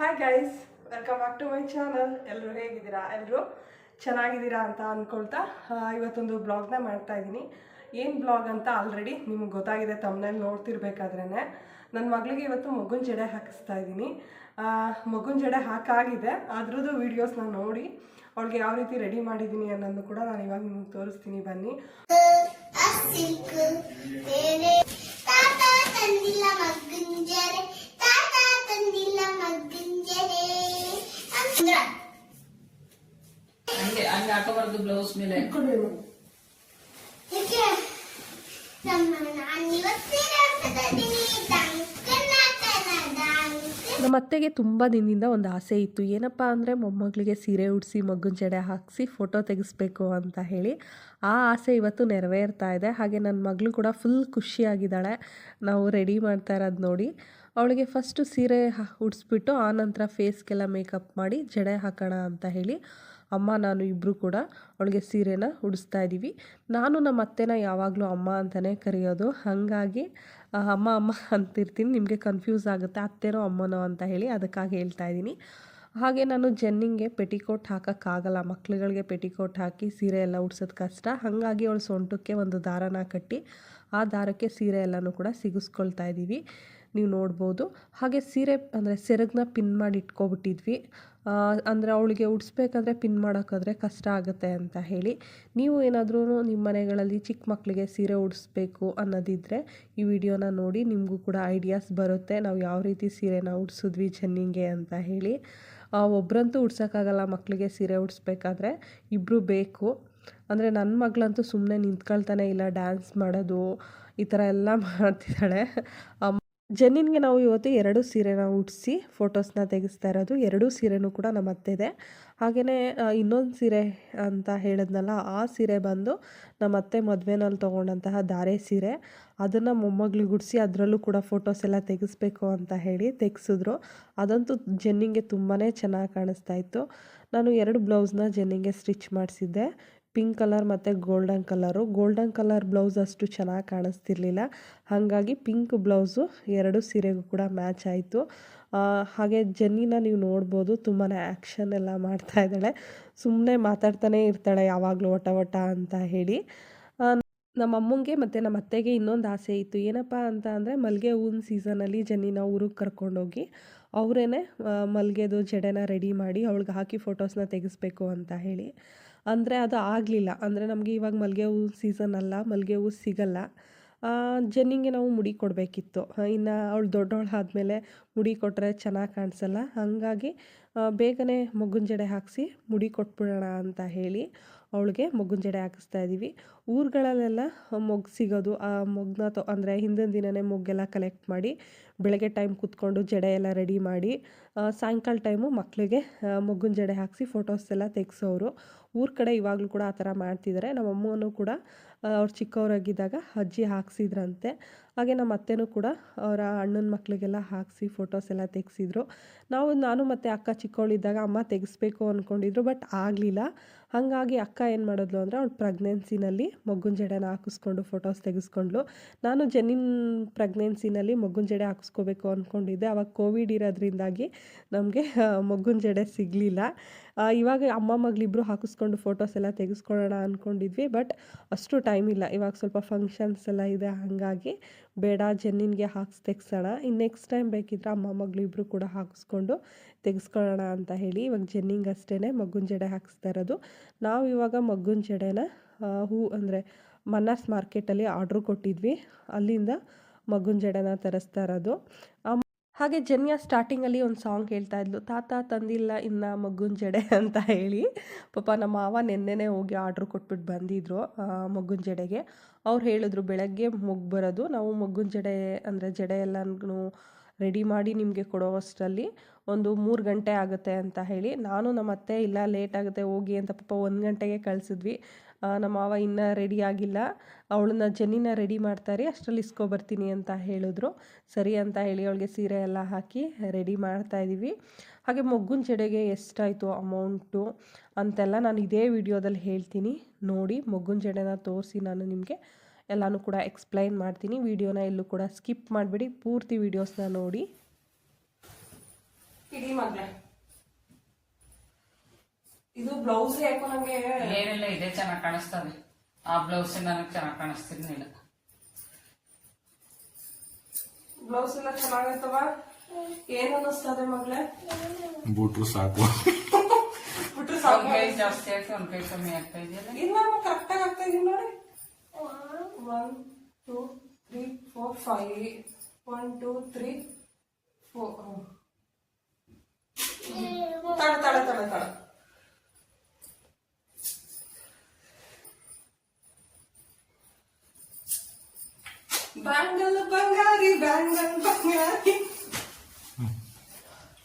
Hi guys, welcome back to my channel. ಎಲ್ಲರೂ ಹೇಗಿದ್ದೀರಾ? ಎಲ್ಲರೂ ಚೆನ್ನಾಗಿದ್ದೀರಾ ಅಂತ ಅಂದ್ಕೊಳ್ತಾ ಇವತ್ತೊಂದು ಬ್ಲಾಗ್ನ ಮಾಡ್ತಾ ಇದ್ದೀನಿ. ಏನು ಬ್ಲಾಗ್ ಅಂತ ಆಲ್ರೆಡಿ ನಿಮ್ಗೆ ಗೊತ್ತಾಗಿದೆ, ತಮ್ಮನೇಲಿ ನೋಡ್ತಿರ್ಬೇಕಾದ್ರೇ. ನನ್ನ ಮಗಳಿಗೆ ಇವತ್ತು ಮಗುನ ಜಡೆ ಹಾಕಿಸ್ತಾ ಇದ್ದೀನಿ. ಮಗುನ ಜಡೆ ಹಾಕಾಗಿದೆ, ಅದ್ರದ್ದು ವೀಡಿಯೋಸ್ನ ನೋಡಿ ಅವಳಿಗೆ ಯಾವ ರೀತಿ ರೆಡಿ ಮಾಡಿದ್ದೀನಿ ಅನ್ನೋದು ಕೂಡ ನಾನು ಇವಾಗ ನಿಮ್ಗೆ ತೋರಿಸ್ತೀನಿ. ಬನ್ನಿ. ಹಾಕೋಬಾರ್ದು ಬ್ಲೌಸ್ ಮೇಲೆ. ನಮ್ಮ ಅತ್ತೆಗೆ ತುಂಬ ದಿನದಿಂದ ಒಂದು ಆಸೆ ಇತ್ತು. ಏನಪ್ಪ ಅಂದರೆ ಮೊಮ್ಮಗಳಿಗೆ ಸೀರೆ ಉಡಿಸಿ ಮಗುನ ಜಡೆ ಹಾಕಿಸಿ ಫೋಟೋ ತೆಗೆಸ್ಬೇಕು ಅಂತ ಹೇಳಿ. ಆ ಆಸೆ ಇವತ್ತು ನೆರವೇರ್ತಾ ಇದೆ. ಹಾಗೆ ನನ್ನ ಮಗಳು ಕೂಡ ಫುಲ್ ಖುಷಿಯಾಗಿದ್ದಾಳೆ ನಾವು ರೆಡಿ ಮಾಡ್ತಾ ಇರೋದು ನೋಡಿ. ಅವಳಿಗೆ ಫಸ್ಟು ಸೀರೆ ಉಡಿಸ್ಬಿಟ್ಟು ಆನಂತರ ಫೇಸ್ಗೆಲ್ಲ ಮೇಕಪ್ ಮಾಡಿ ಜಡೆ ಹಾಕೋಣ ಅಂತ ಹೇಳಿ ಅಮ್ಮ ನಾನು ಇಬ್ಬರು ಕೂಡ ಅವಳಿಗೆ ಸೀರೆನ ಉಡಿಸ್ತಾ ಇದ್ದೀವಿ. ನಾನು ನಮ್ಮ ಅತ್ತೆನ ಯಾವಾಗಲೂ ಅಮ್ಮ ಅಂತಲೇ ಕರೆಯೋದು, ಹಾಗಾಗಿ ಅಮ್ಮ ಅಮ್ಮ ಅಂತಿರ್ತೀನಿ. ನಿಮಗೆ ಕನ್ಫ್ಯೂಸ್ ಆಗುತ್ತೆ ಅತ್ತೆನೋ ಅಮ್ಮನೋ ಅಂತ ಹೇಳಿ, ಅದಕ್ಕಾಗಿ ಹೇಳ್ತಾ ಇದ್ದೀನಿ. ಹಾಗೆ ನಾನು ಜೆನ್ನಿಂಗೆ ಪೆಟಿಕೋಟ್ ಹಾಕೋಕ್ಕಾಗಲ್ಲ, ಮಕ್ಳುಗಳಿಗೆ ಪೆಟಿಕೋಟ್ ಹಾಕಿ ಸೀರೆ ಎಲ್ಲ ಉಡ್ಸೋದು ಕಷ್ಟ. ಹಾಗಾಗಿ ಅವಳು ಸೊಂಟಕ್ಕೆ ಒಂದು ದಾರನ ಕಟ್ಟಿ ಆ ದಾರಕ್ಕೆ ಸೀರೆ ಎಲ್ಲನೂ ಕೂಡ ಸಿಗಿಸ್ಕೊಳ್ತಾ ಇದ್ದೀವಿ, ನೀವು ನೋಡ್ಬೋದು. ಹಾಗೆ ಸೀರೆ ಅಂದರೆ ಸೆರಗನ್ನ ಪಿನ್ ಮಾಡಿ ಇಟ್ಕೊಬಿಟ್ಟಿದ್ವಿ. ಅಂದರೆ ಅವಳಿಗೆ ಉಡಿಸ್ಬೇಕಾದ್ರೆ ಪಿನ್ ಮಾಡೋಕ್ಕಾದ್ರೆ ಕಷ್ಟ ಆಗುತ್ತೆ ಅಂತ ಹೇಳಿ. ನೀವು ಏನಾದರೂ ನಿಮ್ಮ ಮನೆಗಳಲ್ಲಿ ಚಿಕ್ಕ ಮಕ್ಕಳಿಗೆ ಸೀರೆ ಉಡಿಸ್ಬೇಕು ಅನ್ನೋದಿದ್ದರೆ ಈ ವಿಡಿಯೋನ ನೋಡಿ, ನಿಮಗೂ ಕೂಡ ಐಡಿಯಾಸ್ ಬರುತ್ತೆ ನಾವು ಯಾವ ರೀತಿ ಸೀರೆನ ಉಡಿಸಿದ್ವಿ ಜೆನ್ನಿಂಗೆ ಅಂತ ಹೇಳಿ. ಒಬ್ಬರಂತೂ ಉಡ್ಸೋಕ್ಕಾಗಲ್ಲ ಮಕ್ಕಳಿಗೆ ಸೀರೆ ಉಡಿಸ್ಬೇಕಾದ್ರೆ, ಇಬ್ಬರು ಬೇಕು. ಅಂದರೆ ನನ್ನ ಮಗಳಂತೂ ಸುಮ್ಮನೆ ನಿಂತ್ಕೊಳ್ತಾನೆ ಇಲ್ಲ, ಡ್ಯಾನ್ಸ್ ಮಾಡೋದು ಈ ಥರ ಎಲ್ಲ ಮಾಡ್ತಿದ್ದಾಳೆ. ಜೆನ್ನಿನ್ಗೆ ನಾವು ಇವತ್ತು 2 ಸೀರೆನ ಉಡಿಸಿ ಫೋಟೋಸ್ನ ತೆಗೆಸ್ತಾ ಇರೋದು. 2 ಸೀರೆನೂ ಕೂಡ ನಮ್ಮ ಅತ್ತೆದೆ. ಹಾಗೆಯೇ ಇನ್ನೊಂದು ಸೀರೆ ಅಂತ ಹೇಳಿದ್ನಲ್ಲ, ಆ ಸೀರೆ ಬಂದು ನಮ್ಮ ಅತ್ತೆ ಮದುವೆನಲ್ಲಿ ತೊಗೊಂಡಂತಹ ಧಾರೆ ಸೀರೆ. ಅದನ್ನು ಮೊಮ್ಮಗಳಿಗೆ ಉಡಿಸಿ ಅದರಲ್ಲೂ ಕೂಡ ಫೋಟೋಸ್ ಎಲ್ಲ ತೆಗೆಸ್ಬೇಕು ಅಂತ ಹೇಳಿ ತೆಗೆಸಿದ್ರು. ಅದಂತೂ ಜೆನ್ನಿಂಗೆ ತುಂಬಾ ಚೆನ್ನಾಗಿ ಕಾಣಿಸ್ತಾ ಇತ್ತು. ನಾನು 2 ಬ್ಲೌಸ್ನ ಜೆನ್ನಿಂಗೆ ಸ್ಟಿಚ್ ಮಾಡಿಸಿದ್ದೆ, ಪಿಂಕ್ ಕಲರ್ ಮತ್ತು golden colour. Golden colour blouse ಅಷ್ಟು ಚೆನ್ನಾಗಿ ಕಾಣಿಸ್ತಿರ್ಲಿಲ್ಲ, ಹಾಗಾಗಿ ಪಿಂಕ್ ಬ್ಲೌಸು 2 ಸೀರೆಗೂ ಕೂಡ ಮ್ಯಾಚ್ ಆಯಿತು. ಹಾಗೆ ಜೆನ್ನಿನ ನೀವು ನೋಡ್ಬೋದು, ತುಂಬಾ ಆ್ಯಕ್ಷನ್ ಎಲ್ಲ ಮಾಡ್ತಾ ಇದ್ದಾಳೆ, ಸುಮ್ಮನೆ ಮಾತಾಡ್ತಾನೆ ಇರ್ತಾಳೆ ಯಾವಾಗಲೂ ವಟ ವಟ ಅಂತ ಹೇಳಿ. ನಮ್ಮ ಅಮ್ಮಂಗೆ ಮತ್ತು ನಮ್ಮ ಅತ್ತೆಗೆ ಇನ್ನೊಂದು ಆಸೆ ಇತ್ತು. ಏನಪ್ಪ ಅಂತ ಅಂದರೆ ಮಲ್ಲಿಗೆ ಹೂವಿನ ಸೀಸನಲ್ಲಿ ಜೆನ್ನಿನ ಊರಿಗೆ ಕರ್ಕೊಂಡೋಗಿ ಅವರೇ ಮಲ್ಲಿಗೆದು ಜಡೆನ ರೆಡಿ ಮಾಡಿ ಅವಳಿಗೆ ಹಾಕಿ ಫೋಟೋಸ್ನ ತೆಗೆಸ್ಬೇಕು ಅಂತ ಹೇಳಿ. ಅಂದರೆ ಅದು ಆಗಲಿಲ್ಲ. ಅಂದರೆ ನಮಗೆ ಇವಾಗ ಮಲ್ಲಿಗೆ ಹೂವು ಸೀಸನ್ ಅಲ್ಲ, ಮಲ್ಲಿಗೆ ಹೂವು ಸಿಗಲ್ಲ. ಜೆನ್ನಿಂಗೆ ನಾವು ಮುಡಿ ಕೊಡಬೇಕಿತ್ತು. ಇನ್ನು ಅವಳು ದೊಡ್ಡವಳು ಆದಮೇಲೆ ಮುಡಿ ಕೊಟ್ಟರೆ ಚೆನ್ನಾಗಿ ಕಾಣಿಸಲ್ಲ, ಹಾಗಾಗಿ ಬೇಗನೆ ಮಗುನ ಜಡೆ ಹಾಕಿಸಿ ಮುಡಿ ಕೊಟ್ಬಿಡೋಣ ಅಂತ ಹೇಳಿ ಅವಳಿಗೆ ಮಗುನ ಜಡೆ ಹಾಕಿಸ್ತಾ ಇದ್ದೀವಿ. ಊರುಗಳಲ್ಲೆಲ್ಲ ಮೊಗ್ಗು ಸಿಗೋದು, ಆ ಮೊಗ್ಗನ್ನ ಅಂದರೆ ಹಿಂದಿನ ದಿನವೇ ಮೊಗ್ಗೆಲ್ಲ ಕಲೆಕ್ಟ್ ಮಾಡಿ ಬೆಳಗ್ಗೆ ಟೈಮ್ ಕೂತ್ಕೊಂಡು ಜಡೆ ಎಲ್ಲ ರೆಡಿ ಮಾಡಿ ಸಾಯಂಕಾಲ ಟೈಮು ಮಕ್ಕಳಿಗೆ ಮಗುನ ಜಡೆ ಹಾಕಿಸಿ ಫೋಟೋಸ್ ಎಲ್ಲ ತೆಗೆಸೋರು. ಊರ ಕಡೆ ಇವಾಗಲೂ ಕೂಡ ಆ ಥರ ಮಾಡ್ತಿದ್ದಾರೆ. ನಮ್ಮ ಅಮ್ಮನೂ ಕೂಡ ಅವ್ರು ಚಿಕ್ಕವರಾಗಿದ್ದಾಗ ಅಜ್ಜಿ ಹಾಕ್ಸಿದ್ರಂತೆ. ಹಾಗೆ ನಮ್ಮ ಅತ್ತೆನೂ ಕೂಡ ಅವರ ಅಣ್ಣನ ಮಕ್ಕಳಿಗೆಲ್ಲ ಹಾಕಿಸಿ ಫೋಟೋಸ್ ಎಲ್ಲ ತೆಗೆಸಿದ್ರು. ನಾನು ಮತ್ತು ಅಕ್ಕ ಚಿಕ್ಕವಳಿದ್ದಾಗ ಅಮ್ಮ ತೆಗೆಸ್ಬೇಕು ಅಂದ್ಕೊಂಡಿದ್ರು, ಬಟ್ ಆಗಲಿಲ್ಲ. ಹಾಗಾಗಿ ಅಕ್ಕ ಏನು ಮಾಡಿದ್ಲು ಅಂದರೆ ಅವಳು ಪ್ರೆಗ್ನೆನ್ಸಿನಲ್ಲಿ ಮಗುನ ಜಡೆನ ಹಾಕಿಸ್ಕೊಂಡು ಫೋಟೋಸ್ ತೆಗೆಸ್ಕೊಂಡ್ಲು. ನಾನು ಜೆನ್ನಿನ್ ಪ್ರೆಗ್ನೆನ್ಸಿನಲ್ಲಿ ಮಗುನ ಜಡೆ ಹಾಕಿಸ್ಕೋಬೇಕು ಅಂದ್ಕೊಂಡಿದ್ದೆ. ಆವಾಗ ಕೋವಿಡ್ ಇರೋದ್ರಿಂದಾಗಿ ನಮಗೆ ಮಗುನ ಜಡೆ ಸಿಗಲಿಲ್ಲ. ಇವಾಗ ಅಮ್ಮ ಮಗಳಿಬ್ಬರು ಹಾಕಿಸ್ಕೊಂಡು ಫೋಟೋಸ್ ಎಲ್ಲ ತೆಗೆಸ್ಕೊಳ್ಳೋಣ ಅಂದ್ಕೊಂಡಿದ್ವಿ, ಬಟ್ ಅಷ್ಟು ಟೈಮ್ ಇಲ್ಲ. ಇವಾಗ ಸ್ವಲ್ಪ ಫಂಕ್ಷನ್ಸ್ ಎಲ್ಲ ಇದೆ, ಹಾಗಾಗಿ ಬೇಡ ಜೆನ್ನಿನ್ಗೆ ತೆಗ್ಸೋಣ, ಇನ್ನು ನೆಕ್ಸ್ಟ್ ಟೈಮ್ ಬೇಕಿದ್ರೆ ಅಮ್ಮ ಮಗಳಿಬ್ಬರು ಕೂಡ ಹಾಕಿಸ್ಕೊಂಡು ತೆಗೆಸ್ಕೊಳ್ಳೋಣ ಅಂತ ಹೇಳಿ ಇವಾಗ ಜೆನ್ನಿಂಗ್ ಅಷ್ಟೇ ಮಗುನ ಜಡೆ ಹಾಕಿಸ್ತಾ ಇರೋದು. ನಾವು ಇವಾಗ ಮಗುನ ಜಡೆನ ಅಂದರೆ ಮನ್ನಾಸ್ ಮಾರ್ಕೆಟಲ್ಲಿ ಆರ್ಡ್ರ್ ಕೊಟ್ಟಿದ್ವಿ, ಅಲ್ಲಿಂದ ಮಗುನ ಜಡೆನ ತರಿಸ್ತಾ ಇರೋದು. ಹಾಗೆ ಜೆನ್ನಿಯ ಸ್ಟಾರ್ಟಿಂಗಲ್ಲಿ ಒಂದು ಸಾಂಗ್ ಹೇಳ್ತಾ ಇದ್ಲು, ತಾತ ತಂದಿಲ್ಲ ಇನ್ನು ಮಗುನ ಜಡೆ ಅಂತ ಹೇಳಿ. ಪಾಪ ನಮ್ಮ ಮಾವ ನೆನ್ನೆನೇ ಹೋಗಿ ಆರ್ಡ್ರ್ ಕೊಟ್ಬಿಟ್ಟು ಬಂದಿದ್ರು ಮಗುನ ಜಡೆಗೆ. ಅವ್ರು ಹೇಳಿದ್ರು ಬೆಳಗ್ಗೆ ಮೊಗ್ಗು ಬರೋದು, ನಾವು ಮಗುನ ಜಡೆ ಅಂದರೆ ಜಡೆ ಎಲ್ಲನೂ ರೆಡಿ ಮಾಡಿ ನಿಮಗೆ ಕೊಡೋ ಅಷ್ಟರಲ್ಲಿ ಒಂದು 3 ಗಂಟೆ ಆಗುತ್ತೆ ಅಂತ ಹೇಳಿ. ನಾನು ನಮ್ಮ ಅತ್ತೆ ಇಲ್ಲ ಲೇಟ್ ಆಗುತ್ತೆ ಹೋಗಿ ಅಂತ ಪಾಪ 1 ಗಂಟೆಗೆ ಕಳಿಸಿದ್ವಿ. ನಮ್ಮ ಮಾವ ಇನ್ನೂ ರೆಡಿ ಆಗಿಲ್ಲ, ಅವಳನ್ನ ಜೆನ್ನಿನ ರೆಡಿ ಮಾಡ್ತಾರೆ, ಅಷ್ಟರಲ್ಲಿ ಇಸ್ಕೊಬರ್ತೀನಿ ಅಂತ ಹೇಳಿದ್ರು. ಸರಿ ಅಂತ ಹೇಳಿ ಅವಳಿಗೆ ಸೀರೆ ಎಲ್ಲ ಹಾಕಿ ರೆಡಿ ಮಾಡ್ತಾಯಿದ್ದೀವಿ. ಹಾಗೆ ಮಗುನ ಜಡೆಗೆ ಎಷ್ಟಾಯಿತು ಅಮೌಂಟು ಅಂತೆಲ್ಲ ನಾನು ಇದೇ ವಿಡಿಯೋದಲ್ಲಿ ಹೇಳ್ತೀನಿ ನೋಡಿ. ಮಗುನ ಜಡೆನ ತೋರಿಸಿ ನಾನು ನಿಮಗೆ ಎಲ್ಲನೂ ಕೂಡ ಎಕ್ಸ್ಪ್ಲೈನ್ ಮಾಡ್ತೀನಿ. ವಿಡಿಯೋನ ಎಲ್ಲೂ ಕೂಡ ಸ್ಕಿಪ್ ಮಾಡಿಬಿಡಿ, ಪೂರ್ತಿ ವೀಡಿಯೋಸ್ನ ನೋಡಿ. ಇಡೀ ಮಗ್ಳೆ ಇದು ಬ್ಲೌಸ್ ಯಾಕೋ ನಂಗೆ ಏನಿಲ್ಲ, ಇದೇ ಚೆನ್ನಾಗಿ ಕಾಣಿಸ್ತದೆ. ಆ ಬ್ಲೌಸ್ ನನಗೆ ಚೆನ್ನಾಗಿ ಕಾಣಿಸ್ತಿರ್ಲಿಲ್ಲ. ಬ್ಲೌಸ್ ಎಲ್ಲ ಚೆನ್ನಾಗೈತವ. ಏನ್ ಅನ್ನಿಸ್ತದೆ ಮಗ್ಳೆ? ಬಿಟ್ರು ಸಾಕು. ಬಿಟ್ರೆ ಒಂದ್ ಸಾಕು. ಕೈ ಜಾಸ್ತಿ ಆಯ್ತು, ಒಂದ್ ಕೈ ಕಮ್ಮಿ ಆಗ್ತಾ ಇದೆಯಲ್ಲ. ಇಲ್ಲ ಕರೆಕ್ಟ್ ಆಗಿ ಆಗ್ತಾ ಇದೀನಿ ನೋಡಿ. 1 2 3 4 5 1 2 3 4 ತಡ ಬ್ಯಾಂಗಲ್ ಬಂಗಾರಿ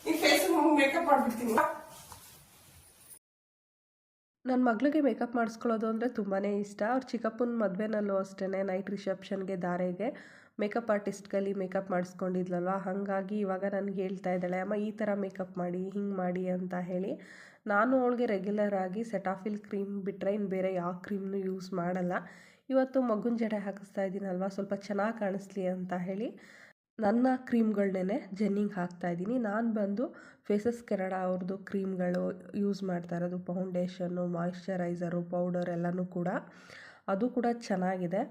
ಈ ಫೇಸ್ ಮೇಕಪ್ ಮಾಡ್ಬಿಡ್ತೀನಿ. ನನ್ನ ಮಗಳಿಗೆ ಮೇಕಪ್ ಮಾಡಿಸ್ಕೊಳ್ಳೋದು ಅಂದರೆ ತುಂಬಾ ಇಷ್ಟ. ಅವ್ರ ಚಿಕ್ಕಪ್ಪನ ಮದುವೆನಲ್ಲೂ ಅಷ್ಟೇ ನೈಟ್ ರಿಸೆಪ್ಷನ್ಗೆ ಧಾರೆಗೆ ಮೇಕಪ್ ಆರ್ಟಿಸ್ಟ್ಗಲ್ಲಿ ಮೇಕಪ್ ಮಾಡಿಸ್ಕೊಂಡಿದ್ಲಲ್ವ, ಹಾಗಾಗಿ ಇವಾಗ ನನಗೆ ಹೇಳ್ತಾ ಇದ್ದಾಳೆ, ಅಮ್ಮ ಈ ಥರ ಮೇಕಪ್ ಮಾಡಿ ಹಿಂಗೆ ಮಾಡಿ ಅಂತ ಹೇಳಿ. ನಾನು ಅವಳಿಗೆ ರೆಗ್ಯುಲರ್ ಆಗಿ ಸೆಟಾಫಿಲ್ ಕ್ರೀಮ್ ಬಿಟ್ಟರೆ ಇನ್ನು ಬೇರೆ ಯಾವ ಕ್ರೀಮ್ನು ಯೂಸ್ ಮಾಡಲ್ಲ. ಇವತ್ತು ಮಗುನ ಜಡೆ ಹಾಕಿಸ್ತಾ ಇದ್ದೀನಲ್ವ, ಸ್ವಲ್ಪ ಚೆನ್ನಾಗಿ ಕಾಣಿಸ್ಲಿ ಅಂತ ಹೇಳಿ ನನ್ನ ಕ್ರೀಮ್ಗಳನ್ನೇ ಜೆನ್ನಿಂಗ್ ಹಾಕ್ತಾಯಿದ್ದೀನಿ. ನಾನು ಬಂದು ಫೇಸಸ್ ಕೆನಡಾ ಅವ್ರದ್ದು ಕ್ರೀಮ್ಗಳು ಯೂಸ್ ಮಾಡ್ತಾ ಇರೋದು, ಫೌಂಡೇಶನ್ನು, ಮಾಯಿಶ್ಚರೈಸರು, ಪೌಡರ್ ಎಲ್ಲನೂ ಕೂಡ. ಅದು ಕೂಡ ಚೆನ್ನಾಗಿದೆ,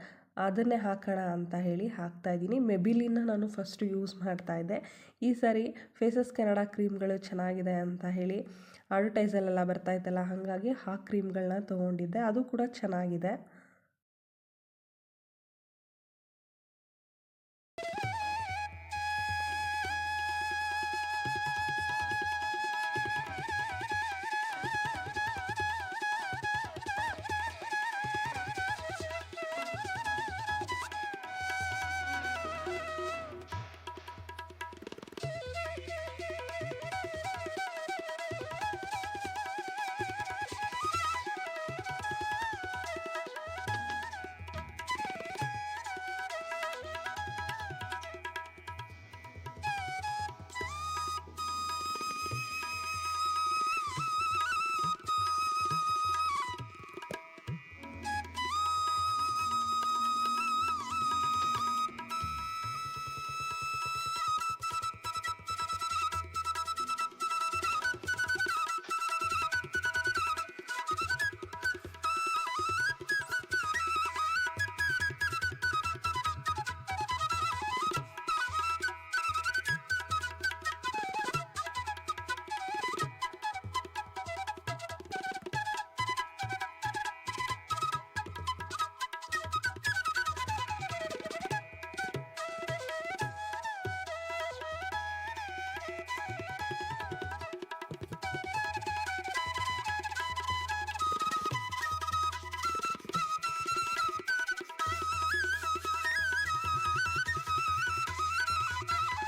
ಅದನ್ನೇ ಹಾಕೋಣ ಅಂತ ಹೇಳಿ ಹಾಕ್ತಾಯಿದ್ದೀನಿ. ಮೆಬಿಲಿನ ನಾನು ಫಸ್ಟು ಯೂಸ್ ಮಾಡ್ತಾಯಿದ್ದೆ. ಈ ಸಾರಿ ಫೇಸಸ್ ಕೆನಡಾ ಕ್ರೀಮ್ಗಳು ಚೆನ್ನಾಗಿದೆ ಅಂತ ಹೇಳಿ ಅಡ್ವರ್ಟೈಸಲ್ಲೆಲ್ಲ ಬರ್ತಾಯಿತ್ತಲ್ಲ, ಹಾಗಾಗಿ ಆ ಕ್ರೀಮ್ಗಳನ್ನ ತೊಗೊಂಡಿದ್ದೆ. ಅದು ಕೂಡ ಚೆನ್ನಾಗಿದೆ.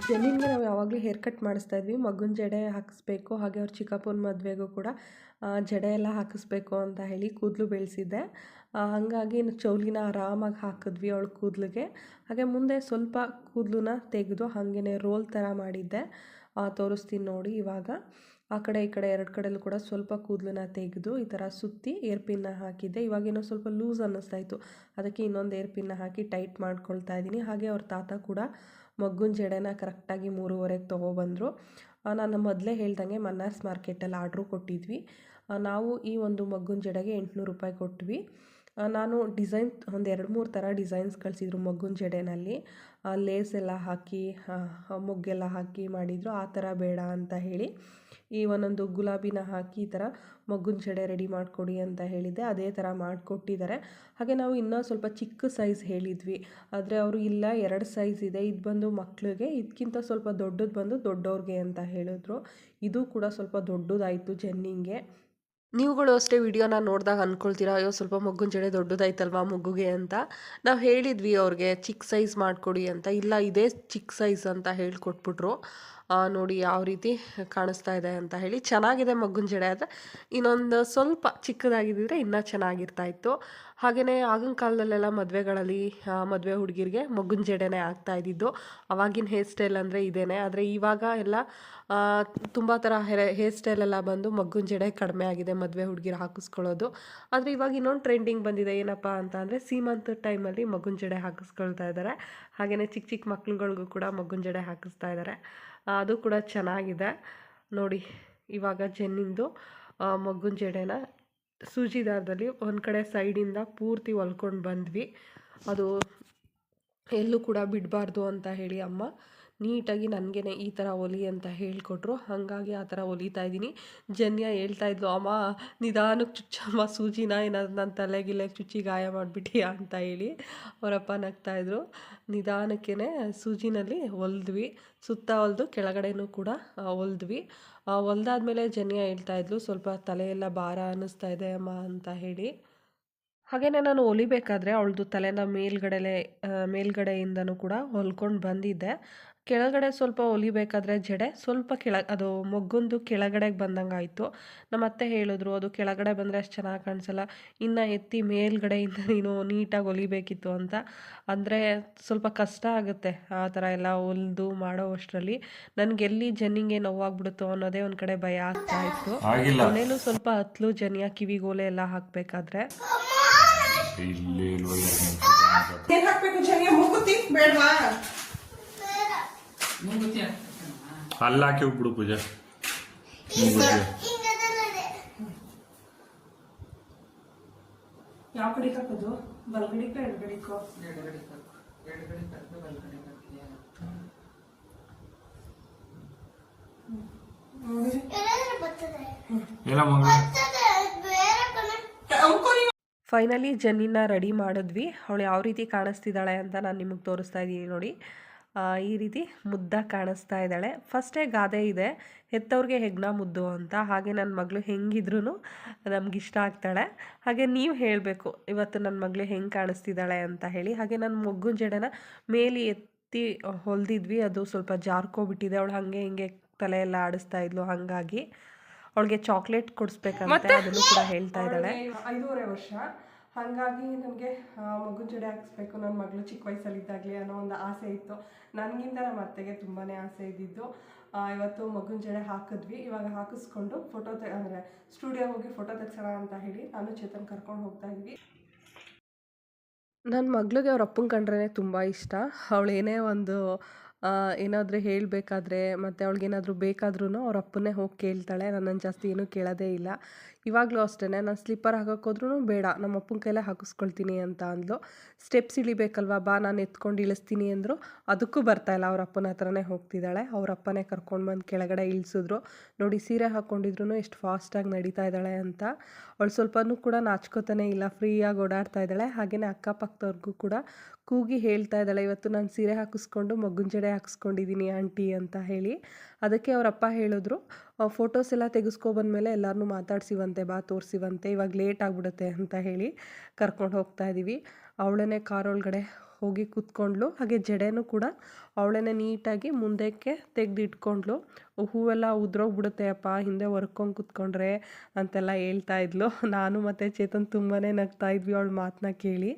ಜೆನ್ನಿನ್ಗೆ ನಾವು ಯಾವಾಗಲೂ ಹೇರ್ ಕಟ್ ಮಾಡಿಸ್ತಾ ಇದ್ವಿ. ಮಗುನ ಜಡೆ ಹಾಕಿಸ್ಬೇಕು, ಹಾಗೆ ಅವ್ರ ಚಿಕ್ಕಪ್ಪನ ಮದುವೆಗೂ ಕೂಡ ಜಡೆ ಎಲ್ಲ ಹಾಕಿಸ್ಬೇಕು ಅಂತ ಹೇಳಿ ಕೂದಲು ಬೆಳೆಸಿದ್ದೆ. ಹಾಗಾಗಿ ಚೌಲಿನ ಆರಾಮಾಗಿ ಹಾಕಿದ್ವಿ ಅವಳ ಕೂದಲಿಗೆ. ಹಾಗೆ ಮುಂದೆ ಸ್ವಲ್ಪ ಕೂದಲನ್ನ ತೆಗೆದು ಹಾಗೇ ರೋಲ್ ಥರ ಮಾಡಿದ್ದೆ, ತೋರಿಸ್ತೀನಿ ನೋಡಿ. ಇವಾಗ ಆ ಕಡೆ ಈ ಕಡೆ ಎರಡು ಕಡೆಯಲ್ಲೂ ಕೂಡ ಸ್ವಲ್ಪ ಕೂದಲನ್ನ ತೆಗೆದು ಈ ಥರ ಸುತ್ತಿ ಏರ್ ಪಿನ್ನ ಹಾಕಿದ್ದೆ. ಇವಾಗೇನೋ ಸ್ವಲ್ಪ ಲೂಸ್ ಅನ್ನಿಸ್ತಾ ಇತ್ತು, ಅದಕ್ಕೆ ಇನ್ನೊಂದು ಏರ್ ಪಿನ್ನ ಹಾಕಿ ಟೈಟ್ ಮಾಡ್ಕೊಳ್ತಾ ಇದ್ದೀನಿ. ಹಾಗೆ ಅವ್ರ ತಾತ ಕೂಡ ಮಗುನ ಜಡೆನ ಕರೆಕ್ಟಾಗಿ 3:30ಗೆ ತೊಗೊಬಂದರು. ನಾನು ಮೊದಲೇ ಹೇಳ್ದಂಗೆ ಮನ್ನಾರ್ಸ್ ಮಾರ್ಕೆಟಲ್ಲಿ ಆರ್ಡ್ರು ಕೊಟ್ಟಿದ್ವಿ. ನಾವು ಈ ಒಂದು ಮಗುನ ಜಡೆಗೆ 800 ರೂಪಾಯಿ ಕೊಟ್ವಿ. ನಾನು ಡಿಸೈನ್ ಒಂದು 2-3 ಥರ ಡಿಸೈನ್ಸ್ ಕಳಿಸಿದ್ರು ಮಗುನ ಜಡೆನಲ್ಲಿ. ಲೇಸ್ ಎಲ್ಲ ಹಾಕಿ ಮೊಗ್ಗೆಲ್ಲ ಹಾಕಿ ಮಾಡಿದರು. ಆ ಥರ ಬೇಡ ಅಂತ ಹೇಳಿ ಈ ಒಂದೊಂದು ಗುಲಾಬಿನ ಹಾಕಿ ಈ ಥರ ಮಗುನ ಜಡೆ ರೆಡಿ ಮಾಡಿಕೊಡಿ ಅಂತ ಹೇಳಿದ್ದೆ. ಅದೇ ಥರ ಮಾಡಿಕೊಟ್ಟಿದ್ದಾರೆ. ಹಾಗೆ ನಾವು ಇನ್ನೂ ಸ್ವಲ್ಪ ಚಿಕ್ಕ ಸೈಜ್ ಹೇಳಿದ್ವಿ, ಆದರೆ ಅವರು ಇಲ್ಲ 2 ಸೈಜ್ ಇದೆ, ಇದು ಬಂದು ಮಕ್ಕಳಿಗೆ, ಇದಕ್ಕಿಂತ ಸ್ವಲ್ಪ ದೊಡ್ಡದು ಬಂದು ದೊಡ್ಡವ್ರಿಗೆ ಅಂತ ಹೇಳಿದ್ರು. ಇದು ಕೂಡ ಸ್ವಲ್ಪ ದೊಡ್ಡದಾಯಿತು ಜೆನ್ನಿಂಗೆ. ನೀವುಗಳು ಅಷ್ಟೇ ವಿಡಿಯೋನ ನೋಡಿದಾಗ ಅಂದ್ಕೊಳ್ತೀರಾ, ಅಯ್ಯೋ ಸ್ವಲ್ಪ ಮಗುನ ಜಡೆ ದೊಡ್ಡದಾಯ್ತಲ್ವಾ ಮಗುಗೆ ಅಂತ. ನಾವು ಹೇಳಿದ್ವಿ ಅವ್ರಿಗೆ ಚಿಕ್ಕ ಸೈಜ್ ಮಾಡಿಕೊಡಿ ಅಂತ. ಇಲ್ಲ ಇದೇ ಚಿಕ್ಕ ಸೈಜ್ ಅಂತ ಹೇಳಿಕೊಟ್ಬಿಟ್ರು. ನೋಡಿ ಯಾವ ರೀತಿ ಕಾಣಿಸ್ತಾ ಇದೆ ಅಂತ ಹೇಳಿ. ಚೆನ್ನಾಗಿದೆ ಮಗುನ ಜಡೆ, ಆದರೆ ಇನ್ನೊಂದು ಸ್ವಲ್ಪ ಚಿಕ್ಕದಾಗಿದ್ದರೆ ಇನ್ನೂ ಚೆನ್ನಾಗಿರ್ತಾಯಿತ್ತು. ಹಾಗೆಯೇ ಆಗಿನ ಕಾಲದಲ್ಲೆಲ್ಲ ಮದುವೆಗಳಲ್ಲಿ ಮದುವೆ ಹುಡುಗಿರಿಗೆ ಮಗುನ ಜಡೆನೇ ಆಗ್ತಾಯಿದ್ದಿದ್ದು. ಅವಾಗಿನ ಹೇರ್ ಸ್ಟೈಲ್ ಅಂದರೆ ಇದೇನೆ. ಆದರೆ ಇವಾಗ ಎಲ್ಲ ತುಂಬ ಥರ ಹೇರ್ ಸ್ಟೈಲೆಲ್ಲ ಬಂದು ಮಗುನ ಜಡೆ ಕಡಿಮೆ ಆಗಿದೆ ಮದುವೆ ಹುಡುಗಿರು ಹಾಕಿಸ್ಕೊಳ್ಳೋದು. ಆದರೆ ಇವಾಗ ಇನ್ನೊಂದು ಟ್ರೆಂಡಿಂಗ್ ಬಂದಿದೆ, ಏನಪ್ಪ ಅಂತ ಅಂದರೆ ಸೀಮಂತ ಟೈಮಲ್ಲಿ ಮಗುನ ಜಡೆ ಹಾಕಿಸ್ಕೊಳ್ತಾ ಇದ್ದಾರೆ. ಹಾಗೆಯೇ ಚಿಕ್ಕ ಚಿಕ್ಕ ಮಕ್ಳುಗಳಿಗೂ ಕೂಡ ಮಗುನ ಜಡೆ ಹಾಕಿಸ್ತಾ ಇದ್ದಾರೆ. ಅದು ಕೂಡ ಚೆನ್ನಾಗಿದೆ. ನೋಡಿ ಇವಾಗ ಜೆನ್ನಿಂದು ಮಗುನ ಜಡೆನ ಸೂಜಿ ದಾರದಲ್ಲಿ ಒಂದು ಕಡೆ ಸೈಡಿಂದ ಪೂರ್ತಿ ಹೊಲ್ಕೊಂಡು ಬಂದ್ವಿ. ಅದು ಎಲ್ಲೂ ಕೂಡ ಬಿಡಬಾರ್ದು ಅಂತ ಹೇಳಿ ಅಮ್ಮ ನೀಟಾಗಿ ನನಗೇನೆ ಈ ಥರ ಹೊಲಿ ಅಂತ ಹೇಳಿಕೊಟ್ರು. ಹಾಗಾಗಿ ಆ ಥರ ಹೊಲಿತಾ ಇದ್ದೀನಿ. ಜನ್ಯ ಹೇಳ್ತಾ ಇದ್ಲು, ಅಮ್ಮ ನಿಧಾನಕ್ಕೆ ಚುಚ್ಚಮ್ಮ ಸೂಜಿನ, ಏನಾದ್ರು ನನ್ನ ತಲೆಗಿಲೆ ಚುಚ್ಚಿ ಗಾಯ ಮಾಡಿಬಿಟ್ಟಿಯಾ ಅಂತ ಹೇಳಿ ಅವರಪ್ಪ ನಗ್ತಾಯಿದ್ರು. ನಿಧಾನಕ್ಕೇ ಸೂಜಿನಲ್ಲಿ ಹೊಲಿದ್ವಿ, ಸುತ್ತ ಹೊಲಿದು ಕೆಳಗಡೆನೂ ಕೂಡ ಹೊಲಿದ್ವಿ. ಹೊಲ್ದಾದ್ಮೇಲೆ ಜನ್ಯ ಹೇಳ್ತಾ ಇದ್ಲು, ಸ್ವಲ್ಪ ತಲೆಯೆಲ್ಲ ಭಾರ ಅನ್ನಿಸ್ತಾ ಇದೆ ಅಮ್ಮ ಅಂತ ಹೇಳಿ. ಹಾಗೆಯೇ ನಾನು ಹೊಲಿಬೇಕಾದ್ರೆ ಅವಳದು ತಲೆನ ಮೇಲ್ಗಡೆಯಿಂದನೂ ಕೂಡ ಹೊಲ್ಕೊಂಡು ಬಂದಿದ್ದೆ. ಕೆಳಗಡೆ ಸ್ವಲ್ಪ ಹೊಲಿಬೇಕಾದ್ರೆ ಜಡೆ ಸ್ವಲ್ಪ ಅದು ಮೊಗ್ಗೊಂದು ಕೆಳಗಡೆಗೆ ಬಂದಂಗೆ ಆಯಿತು. ನಮ್ಮ ಅತ್ತೆ ಹೇಳಿದ್ರು, ಅದು ಕೆಳಗಡೆ ಬಂದರೆ ಅಷ್ಟು ಚೆನ್ನಾಗಿ ಕಾಣಿಸಲ್ಲ, ಇನ್ನು ಎತ್ತಿ ಮೇಲ್ಗಡೆಯಿಂದ ನೀನು ನೀಟಾಗಿ ಹೊಲಿಬೇಕಿತ್ತು ಅಂತ. ಅಂದರೆ ಸ್ವಲ್ಪ ಕಷ್ಟ ಆಗುತ್ತೆ ಆ ಥರ ಎಲ್ಲ ಹೊಲಿದು ಮಾಡೋ ಅಷ್ಟರಲ್ಲಿ. ನನಗೆಲ್ಲಿ ಜನ್ನಿಗೆ ನೋವಾಗ್ಬಿಡುತ್ತೋ ಅನ್ನೋದೇ ಒಂದು ಕಡೆ ಭಯ ಆಗ್ತಾ ಇತ್ತು. ಮನೇಲೂ ಸ್ವಲ್ಪ ಹತ್ಲು ಜನ್ಯ ಕಿವಿಗೋಲೆ ಎಲ್ಲ ಹಾಕಬೇಕಾದ್ರೆ. ಏನ್ ಹಾಕ್ಬೇಕು ಜನ್ಯ? ಮೂಗುತಿ ಬೇಡವಾ? ಮೂಗುತಿ ಅಲ್ಲ ಹಾಕಿ ಹೋಗ್ಬಿಡು ಪೂಜಾ. ಯಾವ ಕಡೆ ಹಾಕೋದು? ಬಲ್ಗಡಿಕೋ ಎಡಗಡಿಕೋ? ಎಡಗಡೆ ಕಟ್ಟು ಬಲ್ಗಡೆ ಕಟ್ಟಿ. ಎಲ್ಲ ಮಗ ಫೈನಲಿ ಜನ್ನಿನ ರೆಡಿ ಮಾಡಿದ್ವಿ. ಅವಳು ಯಾವ ರೀತಿ ಕಾಣಿಸ್ತಿದ್ದಾಳೆ ಅಂತ ನಾನು ನಿಮಗೆ ತೋರಿಸ್ತಾ ಇದ್ದೀನಿ ನೋಡಿ. ಈ ರೀತಿ ಮುದ್ದಾಗಿ ಕಾಣಿಸ್ತಾ ಇದ್ದಾಳೆ. ಫಸ್ಟೇ ಗಾದೆ ಇದೆ, ಹೆತ್ತವ್ರಿಗೆ ಹೆಗ್ನ ಮುದ್ದು ಅಂತ. ಹಾಗೆ ನನ್ನ ಮಗಳು ಹೆಂಗಿದ್ರೂ ನಮಗಿಷ್ಟ ಆಗ್ತಾಳೆ. ಹಾಗೆ ನೀವು ಹೇಳಬೇಕು ಇವತ್ತು ನನ್ನ ಮಗಳು ಹೆಂಗೆ ಕಾಣಿಸ್ತಿದ್ದಾಳೆ ಅಂತ ಹೇಳಿ. ಹಾಗೆ ನನ್ನ ಮಗುನ ಜಡೆನ ಮೇಲೆ ಎತ್ತಿ ಹೊಲ್ದಿದ್ವಿ, ಅದು ಸ್ವಲ್ಪ ಜಾರ್ಕೋಬಿಟ್ಟಿದೆ. ಅವಳು ಹಾಗೆ ಹಿಂಗೆ ತಲೆಯೆಲ್ಲ ಆಡಿಸ್ತಾ ಇದ್ಲು. ಹಾಗಾಗಿ ಅವಳಿಗೆ ಚಾಕ್ಲೇಟ್ ಕೊಡಿಸ್ಬೇಕಂತೆ, ಅದನ್ನು ಕೂಡ ಹೇಳ್ತಾ ಇದ್ದಾಳೆ. 5.5 ವರ್ಷ. ಹಾಗಾಗಿ ನನಗೆ ಮಗುನ ಜಡೆ ಹಾಕಿಸ್ಬೇಕು, ನನ್ನ ಮಗಳು ಚಿಕ್ಕ ವಯಸ್ಸಲ್ಲಿದ್ದಾಗಲಿ ಅನ್ನೋ ಒಂದು ಆಸೆ ಇತ್ತು. ನನಗಿಂತ ನಮ್ಮ ಅತ್ತೆಗೆ ತುಂಬಾ ಆಸೆ ಇದ್ದಿದ್ದು. ಇವತ್ತು ಮಗುನ ಜಡೆ ಹಾಕಿದ್ವಿ. ಇವಾಗ ಹಾಕಿಸ್ಕೊಂಡು ಅಂದರೆ ಸ್ಟುಡಿಯೋ ಹೋಗಿ ಫೋಟೋ ತೆಗ್ಸೋಣ ಅಂತ ಹೇಳಿ ನಾನು ಚೇತನ್ ಕರ್ಕೊಂಡು ಹೋಗ್ತಾ ಇದ್ವಿ. ನನ್ನ ಮಗಳಿಗೆ ಅವ್ರ ಅಪ್ಪನ ಕಂಡ್ರೆ ತುಂಬ ಇಷ್ಟ. ಅವಳು ಏನೇ ಒಂದು ಏನಾದರೂ ಹೇಳಬೇಕಾದ್ರೆ ಮತ್ತು ಅವಳಿಗೇನಾದರೂ ಬೇಕಾದ್ರೂ ಅವ್ರ ಅಪ್ಪನ್ನೇ ಹೋಗಿ ಕೇಳ್ತಾಳೆ. ನನ್ನನ್ನು ಜಾಸ್ತಿ ಏನೂ ಕೇಳೋದೇ ಇಲ್ಲ. ಇವಾಗಲೂ ಅಷ್ಟೇ, ನಾನು ಸ್ಲಿಪ್ಪರ್ ಹಾಕೋಕ್ಕೋದ್ರೂ ಬೇಡ, ನಮ್ಮ ಅಪ್ಪನ ಕೈಲೇ ಹಾಕಿಸ್ಕೊಳ್ತೀನಿ ಅಂತ ಅಂದ್ಲು. ಸ್ಟೆಪ್ಸ್ ಇಳಿಬೇಕಲ್ವ, ಬಾ ನಾನು ಎತ್ಕೊಂಡು ಇಳಿಸ್ತೀನಿ ಅಂದರು. ಅದಕ್ಕೂ ಬರ್ತಾಯಿಲ್ಲ, ಅವ್ರ ಅಪ್ಪನ ಹತ್ರನೇ ಹೋಗ್ತಿದ್ದಾಳೆ. ಅವ್ರ ಅಪ್ಪನೇ ಕರ್ಕೊಂಡು ಬಂದು ಕೆಳಗಡೆ ಇಳಿಸಿದ್ರು. ನೋಡಿ ಸೀರೆ ಹಾಕ್ಕೊಂಡಿದ್ರು ಎಷ್ಟು ಫಾಸ್ಟಾಗಿ ನಡೀತಾ ಇದ್ದಾಳೆ ಅಂತ. ಅವಳು ಸ್ವಲ್ಪನೂ ಕೂಡ ನಾಚ್ಕೋತಾನೆ ಇಲ್ಲ, ಫ್ರೀಯಾಗಿ ಓಡಾಡ್ತಾ ಇದ್ದಾಳೆ. ಹಾಗೆಯೇ ಅಕ್ಕಪಕ್ಕದವ್ರಿಗೂ ಕೂಡ ಕೂಗಿ ಹೇಳ್ತಾ ಇದ್ದಾಳೆ, ಇವತ್ತು ನಾನು ಸೀರೆ ಹಾಕಿಸ್ಕೊಂಡು ಮಗುನ ಜಡೆ ಹಾಕಿಸ್ಕೊಂಡಿದ್ದೀನಿ ಆಂಟಿ ಅಂತ ಹೇಳಿ. ಅದಕ್ಕೆ ಅವರಪ್ಪ ಹೇಳಿದ್ರು, ಫೋಟೋಸ್ ಎಲ್ಲ ತೆಗೆಸ್ಕೊಬಂದ್ಮೇಲೆ ಎಲ್ಲರನ್ನೂ ಮಾತಾಡ್ಸಿವಂತೆ, ಬಾ ತೋರಿಸಿವಂತೆ, ಇವಾಗ ಲೇಟ್ ಆಗಿಬಿಡುತ್ತೆ ಅಂತ ಹೇಳಿ ಕರ್ಕೊಂಡು ಹೋಗ್ತಾ ಇದ್ದೀವಿ. ಅವಳೇ ಕಾರೊಳಗಡೆ ಹೋಗಿ ಕೂತ್ಕೊಂಡ್ಲು. ಹಾಗೆ ಜಡೆನೂ ಕೂಡ ಅವಳೇ ನೀಟಾಗಿ ಮುಂದಕ್ಕೆ ತೆಗೆದಿಟ್ಕೊಂಡ್ಲು. ಹೂವೆಲ್ಲ ಉದ್ರೋಗ್ಬಿಡುತ್ತೆ ಅಪ್ಪ ಹಿಂದೆ ಹೊರ್ಕೊಂಡು ಕೂತ್ಕೊಂಡ್ರೆ ಅಂತೆಲ್ಲ ಹೇಳ್ತಾ ಇದ್ಲು. ನಾನು ಮತ್ತು ಚೇತನ್ ತುಂಬಾ ನಗ್ತಾ ಇದ್ವಿ ಅವಳ ಮಾತನ್ನ ಕೇಳಿ.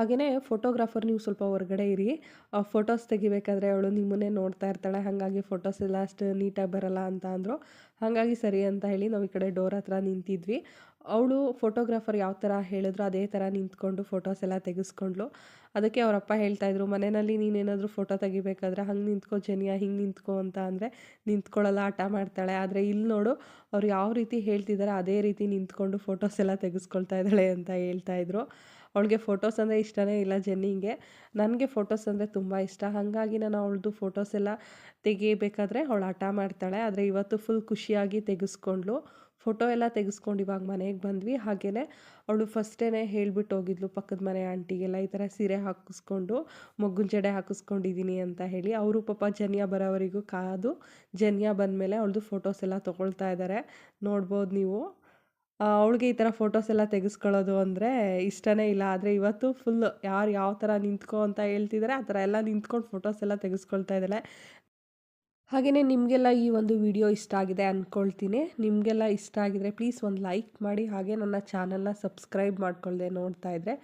ಹಾಗೆಯೇ ಫೋಟೋಗ್ರಾಫರ್ ನೀವು ಸ್ವಲ್ಪ ಹೊರಗಡೆ ಇರಿ, ಫೋಟೋಸ್ ತೆಗಿಬೇಕಾದ್ರೆ ಅವಳು ನಿಮ್ಮನ್ನೇ ನೋಡ್ತಾ ಇರ್ತಾಳೆ, ಹಾಗಾಗಿ ಫೋಟೋಸ್ ಎಲ್ಲ ಅಷ್ಟು ನೀಟಾಗಿ ಬರಲ್ಲ ಅಂತ ಅಂದರು. ಹಾಗಾಗಿ ಸರಿ ಅಂತ ಹೇಳಿ ನಾವು ಈ ಕಡೆ ಡೋರ್ ಹತ್ರ ನಿಂತಿದ್ವಿ. ಅವಳು ಫೋಟೋಗ್ರಾಫರ್ ಯಾವ ಥರ ಹೇಳಿದ್ರು ಅದೇ ಥರ ನಿಂತ್ಕೊಂಡು ಫೋಟೋಸ್ ಎಲ್ಲ ತೆಗೆಸ್ಕೊಂಡ್ಳು. ಅದಕ್ಕೆ ಅವರಪ್ಪ ಹೇಳ್ತಾಯಿದ್ರು, ಮನೆಯಲ್ಲಿ ನೀನೇನಾದರೂ ಫೋಟೋ ತೆಗಿಬೇಕಾದ್ರೆ ಹಂಗೆ ನಿಂತ್ಕೋ ಜನಿಯಾ, ಹಿಂಗೆ ನಿಂತ್ಕೋ ಅಂತ ಅಂದರೆ ನಿಂತ್ಕೊಳ್ಳಲ್ಲ, ಹಠ ಮಾಡ್ತಾಳೆ. ಆದರೆ ಇಲ್ಲಿ ನೋಡು ಅವ್ರು ಯಾವ ರೀತಿ ಹೇಳ್ತಿದ್ದಾರೆ ಅದೇ ರೀತಿ ನಿಂತ್ಕೊಂಡು ಫೋಟೋಸ್ ಎಲ್ಲ ತೆಗೆಸ್ಕೊಳ್ತಾ ಇದ್ದಾಳೆ ಅಂತ ಹೇಳ್ತಾಯಿದ್ರು. ಅವಳಿಗೆ ಫೋಟೋಸ್ ಅಂದರೆ ಇಷ್ಟನೇ ಇಲ್ಲ ಜೆನ್ನಿಗೆ. ನನಗೆ ಫೋಟೋಸ್ ಅಂದರೆ ತುಂಬ ಇಷ್ಟ. ಹಾಗಾಗಿ ನಾನು ಅವಳದು ಫೋಟೋಸ್ ಎಲ್ಲ ತೆಗಿಬೇಕಾದ್ರೆ ಅವಳು ಹಠ ಮಾಡ್ತಾಳೆ. ಆದರೆ ಇವತ್ತು ಫುಲ್ ಖುಷಿಯಾಗಿ ತೆಗೆಸ್ಕೊಂಡ್ಳು. ಫೋಟೋ ಎಲ್ಲ ತೆಗೆಸ್ಕೊಂಡು ಇವಾಗ ಮನೆಗೆ ಬಂದ್ವಿ. ಹಾಗೆಯೇ ಅವಳು ಫಸ್ಟೇ ಹೇಳಿಬಿಟ್ಟು ಹೋಗಿದ್ಲು ಪಕ್ಕದ ಮನೆ ಆಂಟಿಗೆಲ್ಲ, ಈ ಥರ ಸೀರೆ ಹಾಕಿಸ್ಕೊಂಡು ಮೊಗ್ಗಿನ ಜಡೆ ಹಾಕಿಸ್ಕೊಂಡಿದ್ದೀನಿ ಅಂತ ಹೇಳಿ. ಅವರು ಪಾಪ ಜನಿಯಾ ಬರೋವರೆಗೂ ಕಾದು ಜನಿಯಾ ಬಂದಮೇಲೆ ಅವಳದು ಫೋಟೋಸ್ ಎಲ್ಲ ತೊಗೊಳ್ತಾ ಇದ್ದಾರೆ, ನೋಡ್ಬೋದು ನೀವು. ಅವಳಿಗೆ ಈ ಥರ ಫೋಟೋಸ್ ಎಲ್ಲ ತೆಗೆಸ್ಕೊಳ್ಳೋದು ಅಂದರೆ ಇಷ್ಟನೇ ಇಲ್ಲ. ಆದರೆ ಇವತ್ತು ಫುಲ್ ಯಾರು ಯಾವ ಥರ ನಿಂತ್ಕೋ ಅಂತ ಹೇಳ್ತಿದ್ದಾರೆ ಆ ಥರ ಎಲ್ಲ ನಿಂತ್ಕೊಂಡು ಫೋಟೋಸ್ ಎಲ್ಲ ತೆಗೆಸ್ಕೊಳ್ತಾ ಇದ್ದಾಳೆ. ಹಾಗೆಯೇ ನಿಮಗೆಲ್ಲ ಈ ಒಂದು ವಿಡಿಯೋ ಇಷ್ಟ ಆಗಿದೆ ಅಂದ್ಕೊಳ್ತೀನಿ. ನಿಮಗೆಲ್ಲ ಇಷ್ಟ ಆಗಿದರೆ ಪ್ಲೀಸ್ ಒಂದು ಲೈಕ್ ಮಾಡಿ, ಹಾಗೆ ನನ್ನ ಚಾನಲ್ನ ಸಬ್ಸ್ಕ್ರೈಬ್ ಮಾಡ್ಕೊಳ್ಳದೆ ನೋಡ್ತಾ ಇದ್ದರೆ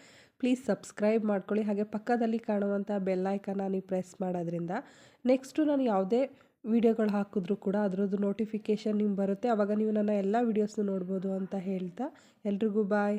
ಪ್ಲೀಸ್ ಸಬ್ಸ್ಕ್ರೈಬ್ ಮಾಡ್ಕೊಳ್ಳಿ. ಹಾಗೆ ಪಕ್ಕದಲ್ಲಿ ಕಾಣುವಂಥ ಬೆಲ್ಲೈಕನ್ನ ನೀವು ಪ್ರೆಸ್ ಮಾಡೋದ್ರಿಂದ ನೆಕ್ಸ್ಟು ನಾನು ಯಾವುದೇ ವಿಡಿಯೋಗಳು ಹಾಕಿದ್ರೂ ಕೂಡ ಅದರದ್ದು ನೋಟಿಫಿಕೇಷನ್ ನಿಮ್ಗೆ ಬರುತ್ತೆ. ಆವಾಗ ನೀವು ನನ್ನ ಎಲ್ಲ ವೀಡಿಯೋಸ್ನು ನೋಡ್ಬೋದು ಅಂತ ಹೇಳ್ತಾ ಎಲ್ರಿಗೂ ಬಾಯ್.